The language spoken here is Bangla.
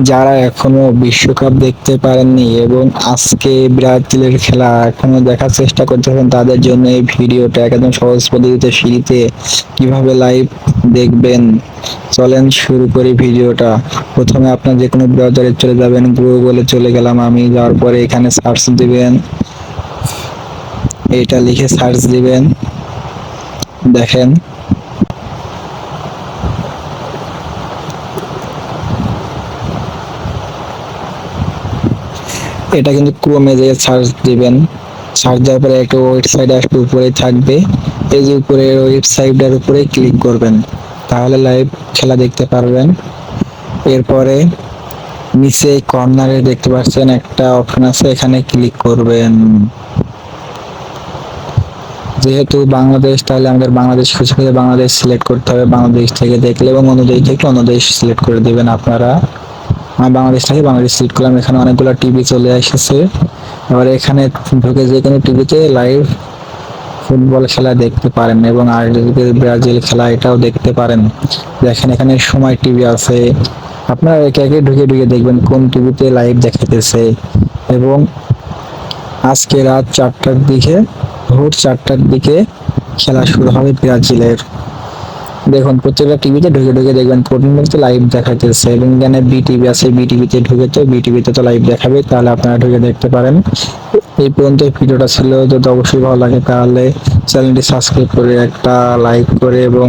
যারা এখনো বিশ্বকাপ দেখতে পারেননি এবং আজকে ব্রাজিলের খেলা এখনো দেখার চেষ্টা করতেছেন, তাদের জন্য এই ভিডিওটা একদম সহজ পদ্ধতিতে ফ্রিতে কিভাবে লাইভ দেখবেন। চলেন শুরু করি ভিডিওটা। প্রথমে আপনার যে কোনো ব্রাউজারে চলে যাবেন, গুগলে চলে গেলাম আমি, যাওয়ার পরে এখানে সার্চ দিবেন, এটা লিখে সার্চ দিবেন। দেখেন এটা কিন্তু ক্রোমে যেয়ে সার্চ দিবেন। সার্চ দেওয়ার পরে একটা ওয়েবসাইট আসবে, উপরে থাকবে। এই যে উপরে ওয়েবসাইটের উপরে ক্লিক করবেন, তাহলে লাইভ খেলা দেখতে পারবেন। এরপরে নিচে কর্নারে দেখতে পাচ্ছেন একটা অপশন আছে, এখানে ক্লিক করবেন। যেহেতু বাংলাদেশ, তাহলে আমাদের বাংলাদেশ খুঁজে খুঁজে বাংলাদেশ সিলেক্ট করতে হবে। বাংলাদেশ থেকে দেখলে এবং অনুযায়ী থেকে অনুদেশ সিলেক্ট করে দিবেন আপনারা। আমি বাংলাদেশ থেকে বাংলাদেশ সিলেক্ট করলাম। এখানে অনেকগুলো টিভি চলে এসেছে। এবার এখানে ঢুকে যে কোনো টিভিতে লাইভ ফুটবল খেলা দেখতে পারেন এবং আর্জেন্টিনা ব্রাজিল খেলা এটাও দেখতে পারেন। দেখেন এখানে সময় টিভি আছে, আপনারা একে একে ঢুকে ঢুকে দেখবেন কোন টিভিতে লাইভ দেখাতেছে। এবং আজকে রাত 4টার দিকে, ভোর 4টার দিকে খেলা শুরু হবে ব্রাজিলের। দেখুন প্রত্যেকটা টিভিতে ঢুকে ঢুকে দেখবেন কোন টিভিতে লাইভ দেখাইতেছে। এবং এখানে বিটিভি আছে, বিটিভিতে ঢুকে তো বিটিভিতে তো লাইভ দেখাবে, তাহলে আপনারা ঢুকে দেখতে পারেন। এই পর্যন্ত ভিডিওটা ছিল। যদি অবশ্যই ভালো লাগে তাহলে চ্যানেলটি সাবস্ক্রাইব করে একটা লাইক করে এবং